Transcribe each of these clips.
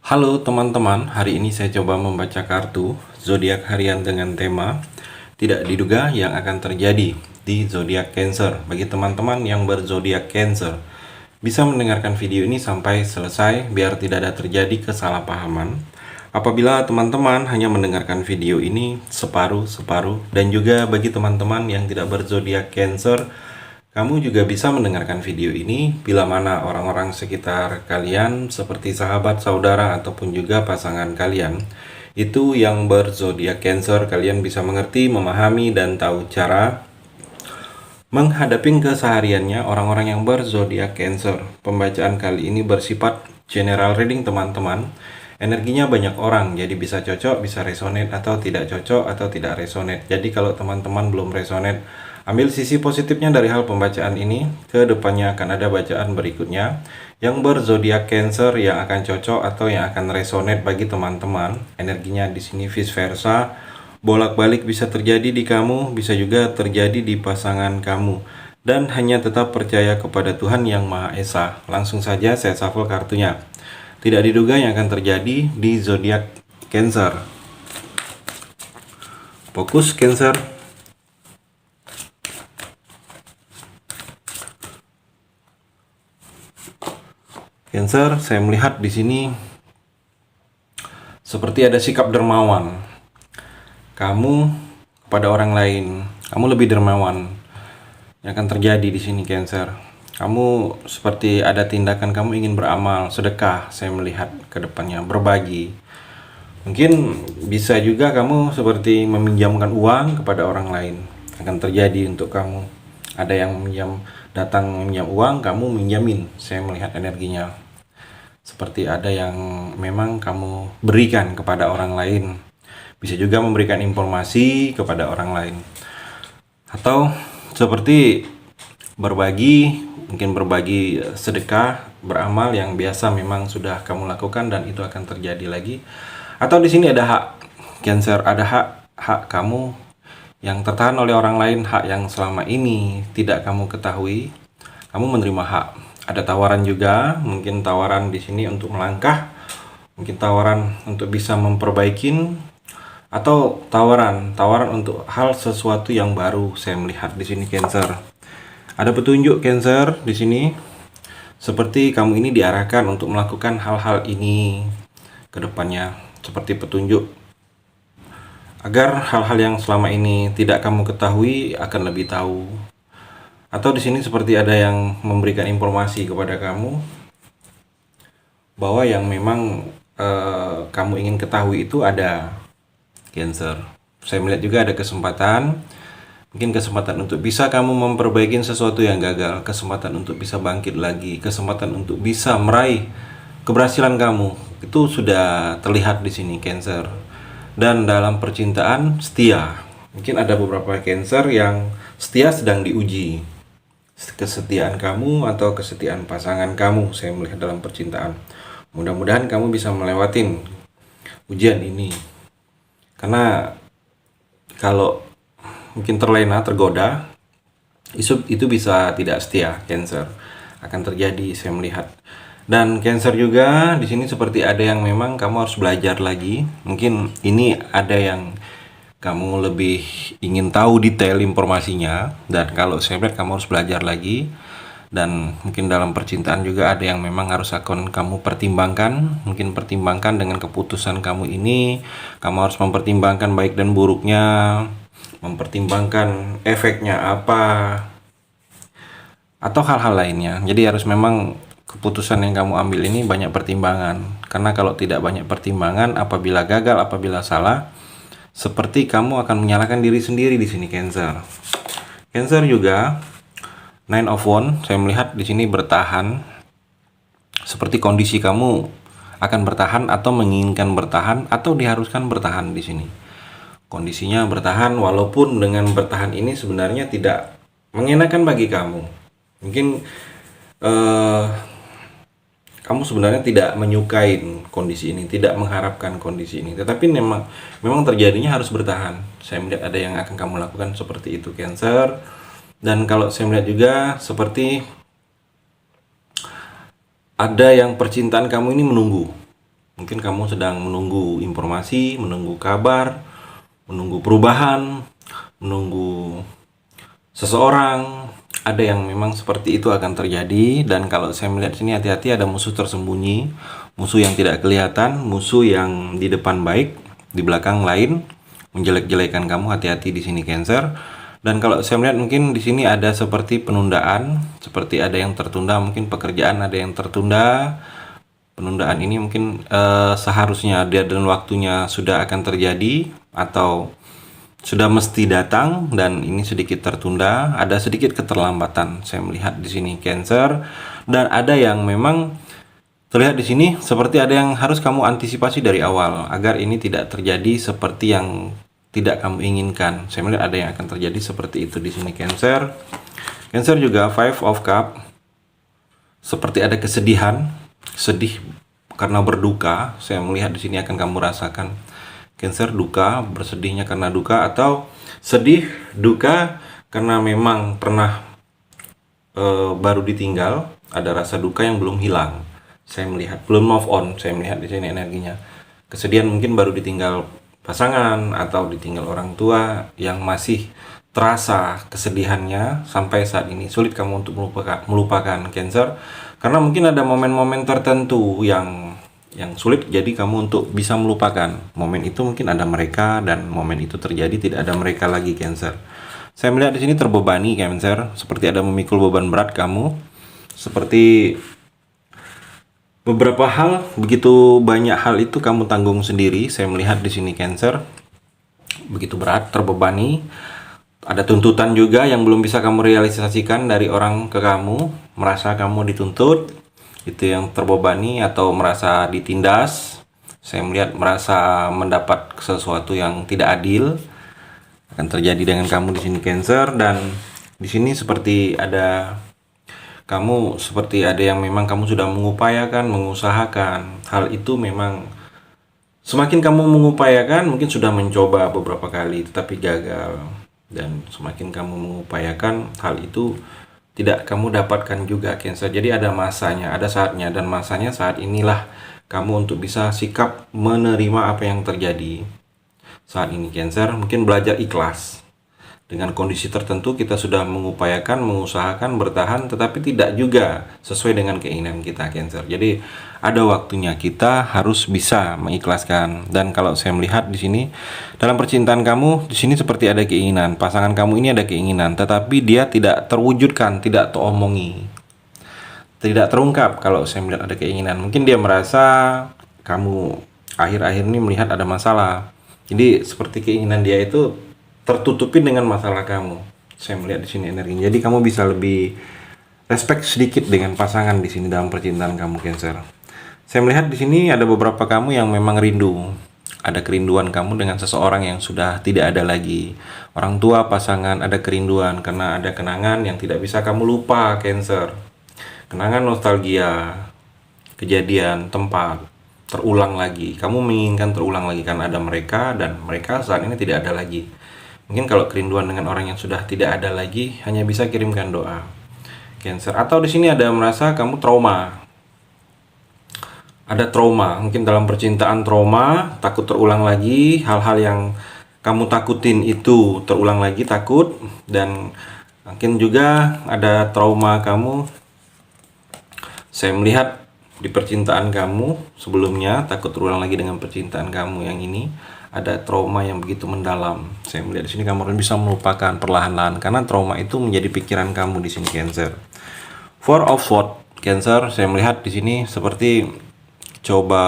Halo teman-teman, hari ini saya coba membaca kartu zodiak harian dengan tema tidak diduga yang akan terjadi di zodiak Cancer. Bagi teman-teman yang berzodiak Cancer, bisa mendengarkan video ini sampai selesai biar tidak ada terjadi kesalahpahaman. Apabila teman-teman hanya mendengarkan video ini separuh-separuh, dan juga bagi teman-teman yang tidak berzodiak Cancer, kamu juga bisa mendengarkan video ini bila mana orang-orang sekitar kalian seperti sahabat, saudara, ataupun juga pasangan kalian itu yang berzodiak Cancer. Kalian bisa mengerti, memahami, dan tahu cara menghadapi kesehariannya orang-orang yang berzodiak Cancer. Pembacaan kali ini bersifat general reading teman-teman. Energinya banyak orang, jadi bisa cocok, bisa resonate, atau tidak cocok, atau tidak resonate. Jadi kalau teman-teman belum resonate, ambil sisi positifnya dari hal pembacaan ini. Ke depannya akan ada bacaan berikutnya yang berzodiak Cancer yang akan cocok atau yang akan resonate bagi teman-teman. Energinya di sini vice versa. Bolak-balik bisa terjadi di kamu, bisa juga terjadi di pasangan kamu. Dan hanya tetap percaya kepada Tuhan Yang Maha Esa. Langsung saja saya shuffle kartunya. Tidak diduga yang akan terjadi di zodiak Cancer. Fokus Cancer. Cancer, saya melihat di sini seperti ada sikap dermawan. Kamu kepada orang lain, kamu lebih dermawan. Yang akan terjadi di sini Cancer. Kamu seperti ada tindakan kamu ingin beramal, sedekah, saya melihat ke depannya, berbagi. Mungkin bisa juga kamu seperti meminjamkan uang kepada orang lain. Akan terjadi untuk kamu. Ada yang datang meminjam uang, kamu minjamin. Saya melihat energinya. Seperti ada yang memang kamu berikan kepada orang lain. Bisa juga memberikan informasi kepada orang lain. Atau seperti berbagi, mungkin berbagi sedekah, beramal yang biasa memang sudah kamu lakukan dan itu akan terjadi lagi. Atau di sini ada hak Cancer, ada hak kamu yang tertahan oleh orang lain, hak yang selama ini tidak kamu ketahui. Kamu menerima hak. Ada tawaran juga, mungkin tawaran di sini untuk melangkah, mungkin tawaran untuk bisa memperbaikin, atau tawaran untuk hal sesuatu yang baru. Saya melihat di sini Cancer. Ada petunjuk Cancer di sini. Seperti kamu ini diarahkan untuk melakukan hal-hal ini ke depannya, seperti petunjuk agar hal-hal yang selama ini tidak kamu ketahui akan lebih tahu. Atau di sini seperti ada yang memberikan informasi kepada kamu bahwa yang memang kamu ingin ketahui itu ada Cancer. Saya melihat juga ada kesempatan, mungkin kesempatan untuk bisa kamu memperbaiki sesuatu yang gagal, kesempatan untuk bisa bangkit lagi, kesempatan untuk bisa meraih keberhasilan kamu. Itu sudah terlihat di sini Cancer. Dan dalam percintaan setia. Mungkin ada beberapa Cancer yang setia sedang diuji. Kesetiaan kamu atau kesetiaan pasangan kamu, saya melihat dalam percintaan. Mudah-mudahan kamu bisa melewatin ujian ini. Karena kalau mungkin terlena, tergoda, itu bisa tidak setia Cancer. Akan terjadi, saya melihat. Dan Cancer juga di sini seperti ada yang memang kamu harus belajar lagi. Mungkin ini ada yang kamu lebih ingin tahu detail informasinya, dan kalau saya lihat kamu harus belajar lagi. Dan mungkin dalam percintaan juga ada yang memang harus akan kamu pertimbangkan. Mungkin pertimbangkan dengan keputusan kamu ini. Kamu harus mempertimbangkan baik dan buruknya, mempertimbangkan efeknya apa, atau hal-hal lainnya. Jadi harus memang keputusan yang kamu ambil ini banyak pertimbangan. Karena kalau tidak banyak pertimbangan, apabila gagal, apabila salah, seperti kamu akan menyalahkan diri sendiri di sini Cancer. Cancer juga Nine of Wands, saya melihat di sini bertahan. Seperti kondisi kamu akan bertahan atau menginginkan bertahan atau diharuskan bertahan di sini. Kondisinya bertahan, walaupun dengan bertahan ini sebenarnya tidak mengenakan bagi kamu. Mungkin kamu sebenarnya tidak menyukai kondisi ini, tidak mengharapkan kondisi ini, tetapi memang terjadinya harus bertahan. Saya melihat ada yang akan kamu lakukan seperti itu Cancer. Dan kalau saya melihat juga seperti ada yang percintaan kamu ini menunggu. Mungkin kamu sedang menunggu informasi, menunggu kabar, menunggu perubahan, menunggu seseorang. Ada yang memang seperti itu akan terjadi. Dan kalau saya melihat sini, hati-hati, ada musuh tersembunyi, musuh yang tidak kelihatan, musuh yang di depan baik, di belakang lain, menjelek-jelekan kamu. Hati-hati di sini, Cancer. Dan kalau saya melihat mungkin di sini ada seperti penundaan, seperti ada yang tertunda, mungkin pekerjaan ada yang tertunda. Penundaan ini mungkin seharusnya dia dan waktunya sudah akan terjadi atau sudah mesti datang, dan ini sedikit tertunda. Ada sedikit keterlambatan saya melihat di sini, Cancer. Dan ada yang memang terlihat di sini seperti ada yang harus kamu antisipasi dari awal agar ini tidak terjadi seperti yang tidak kamu inginkan. Saya melihat ada yang akan terjadi seperti itu di sini, Cancer. Cancer juga Five of Cup. Seperti ada kesedihan, sedih karena berduka. Saya melihat di sini akan kamu rasakan, Cancer, duka, bersedihnya karena duka, atau sedih, duka karena memang pernah baru ditinggal. Ada rasa duka yang belum hilang. Saya melihat belum move on. Saya melihat di sini energinya. Kesedihan mungkin baru ditinggal pasangan atau ditinggal orang tua yang masih terasa kesedihannya sampai saat ini. Sulit kamu untuk melupakan, Cancer, karena mungkin ada momen-momen tertentu yang sulit jadi kamu untuk bisa melupakan. Momen itu mungkin ada mereka, dan momen itu terjadi tidak ada mereka lagi, Cancer. Saya melihat di sini terbebani, Cancer, seperti ada memikul beban berat kamu. Seperti beberapa hal, begitu banyak hal itu kamu tanggung sendiri. Saya melihat di sini, Cancer, begitu berat, terbebani. Ada tuntutan juga yang belum bisa kamu realisasikan dari orang ke kamu, merasa kamu dituntut. Itu yang terbebani atau merasa ditindas. Saya melihat merasa mendapat sesuatu yang tidak adil akan terjadi dengan kamu di sini, Cancer. Dan di sini seperti ada kamu, seperti ada yang memang kamu sudah mengupayakan, mengusahakan hal itu. Memang semakin kamu mengupayakan, mungkin sudah mencoba beberapa kali tetapi gagal, dan semakin kamu mengupayakan hal itu tidak kamu dapatkan juga, Cancer. Jadi ada masanya, ada saatnya, dan masanya saat inilah kamu untuk bisa sikap menerima apa yang terjadi saat ini, Cancer. Mungkin belajar ikhlas. Dengan kondisi tertentu kita sudah mengupayakan, mengusahakan, bertahan, tetapi tidak juga sesuai dengan keinginan kita, Cancer. Jadi ada waktunya kita harus bisa mengikhlaskan. Dan kalau saya melihat di sini dalam percintaan kamu, di sini seperti ada keinginan. Pasangan kamu ini ada keinginan, tetapi dia tidak terwujudkan, tidak teromongi, tidak terungkap. Kalau saya melihat ada keinginan, mungkin dia merasa kamu akhir-akhir ini melihat ada masalah. Jadi seperti keinginan dia itu tertutupin dengan masalah kamu. Saya melihat di sini energinya. Jadi kamu bisa lebih respect sedikit dengan pasangan di sini dalam percintaan kamu, Cancer. Saya melihat di sini ada beberapa kamu yang memang rindu. Ada kerinduan kamu dengan seseorang yang sudah tidak ada lagi. Orang tua, pasangan, ada kerinduan karena ada kenangan yang tidak bisa kamu lupa, Cancer. Kenangan, nostalgia, kejadian, tempat terulang lagi. Kamu menginginkan terulang lagi karena ada mereka, dan mereka saat ini tidak ada lagi. Mungkin kalau kerinduan dengan orang yang sudah tidak ada lagi, hanya bisa kirimkan doa, Cancer. Atau di sini ada merasa kamu trauma. Ada trauma, mungkin dalam percintaan trauma, takut terulang lagi, hal-hal yang kamu takutin itu terulang lagi, takut. Dan mungkin juga ada trauma kamu. Saya melihat di percintaan kamu sebelumnya, takut terulang lagi dengan percintaan kamu yang ini. Ada trauma yang begitu mendalam. Saya melihat di sini kamu harus bisa melupakan perlahan-lahan karena trauma itu menjadi pikiran kamu di sini, Cancer. Four of Swords, Cancer. Saya melihat di sini seperti coba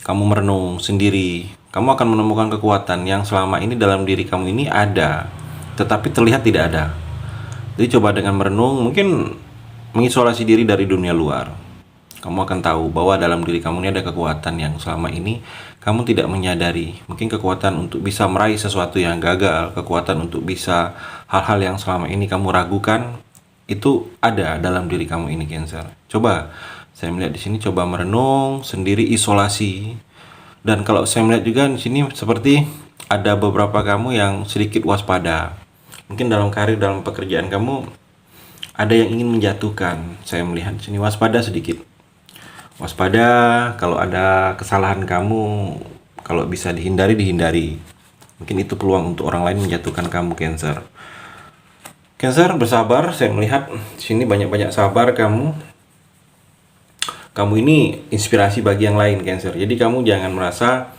kamu merenung sendiri. Kamu akan menemukan kekuatan yang selama ini dalam diri kamu ini ada, tetapi terlihat tidak ada. Jadi coba dengan merenung, mungkin mengisolasi diri dari dunia luar. Kamu akan tahu bahwa dalam diri kamu ini ada kekuatan yang selama ini kamu tidak menyadari. Mungkin kekuatan untuk bisa meraih sesuatu yang gagal, kekuatan untuk bisa hal-hal yang selama ini kamu ragukan, itu ada dalam diri kamu ini, Cancer. Coba, saya melihat di sini coba merenung sendiri, isolasi. Dan kalau saya melihat juga di sini seperti ada beberapa kamu yang sedikit waspada. Mungkin dalam karir, dalam pekerjaan kamu ada yang ingin menjatuhkan. Saya melihat di sini waspada sedikit. Waspada, kalau ada kesalahan kamu, kalau bisa dihindari, dihindari. Mungkin itu peluang untuk orang lain menjatuhkan kamu, Cancer. Cancer, bersabar. Saya melihat di sini banyak-banyak sabar kamu. Kamu ini inspirasi bagi yang lain, Cancer. Jadi kamu jangan merasa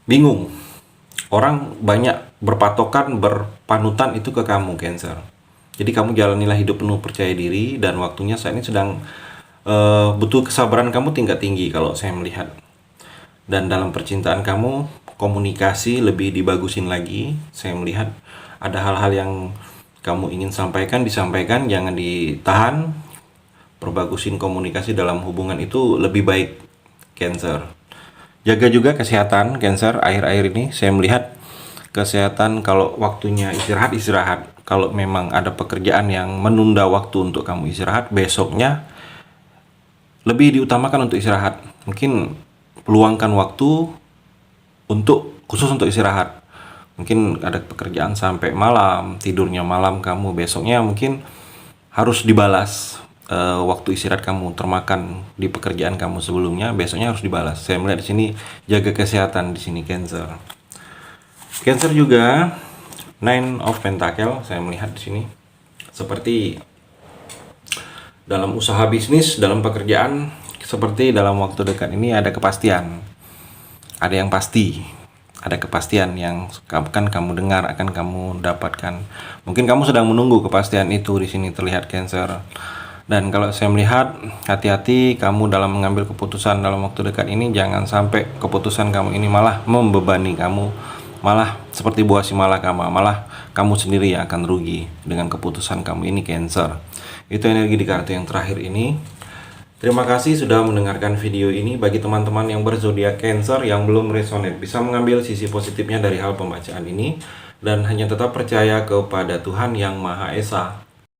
bingung. Orang banyak berpatokan, berpanutan itu ke kamu, Cancer. Jadi kamu jalanilah hidup penuh percaya diri, dan waktunya saat ini sedang butuh kesabaran kamu tingkat tinggi kalau saya melihat. Dan dalam percintaan kamu, komunikasi lebih dibagusin lagi. Saya melihat ada hal-hal yang kamu ingin sampaikan, disampaikan, jangan ditahan. Perbagusin komunikasi dalam hubungan itu lebih baik, Cancer. Jaga juga kesehatan, Cancer. Akhir-akhir ini saya melihat kesehatan, kalau waktunya istirahat, istirahat. Kalau memang ada pekerjaan yang menunda waktu untuk kamu istirahat, besoknya lebih diutamakan untuk istirahat. Mungkin peluangkan waktu khusus untuk istirahat. Mungkin ada pekerjaan sampai malam, tidurnya malam, kamu besoknya mungkin harus dibalas. Waktu istirahat kamu termakan di pekerjaan kamu sebelumnya, besoknya harus dibalas. Saya melihat di sini jaga kesehatan di sini, Cancer. Cancer juga Nine of Pentacle saya melihat di sini. Seperti dalam usaha bisnis, dalam pekerjaan, seperti dalam waktu dekat ini ada kepastian. Ada yang pasti. Ada kepastian yang akan kamu dengar, akan kamu dapatkan. Mungkin kamu sedang menunggu kepastian itu, di sini terlihat, Cancer. Dan kalau saya melihat, hati-hati kamu dalam mengambil keputusan dalam waktu dekat ini. Jangan sampai keputusan kamu ini malah membebani kamu, malah seperti buah si malakama, malah kamu sendiri yang akan rugi dengan keputusan kamu ini, Cancer. Itu energi di kartu yang terakhir ini. Terima kasih sudah mendengarkan video ini. Bagi teman-teman yang berzodiak Cancer yang belum resonate, bisa mengambil sisi positifnya dari hal pembacaan ini dan hanya tetap percaya kepada Tuhan Yang Maha Esa.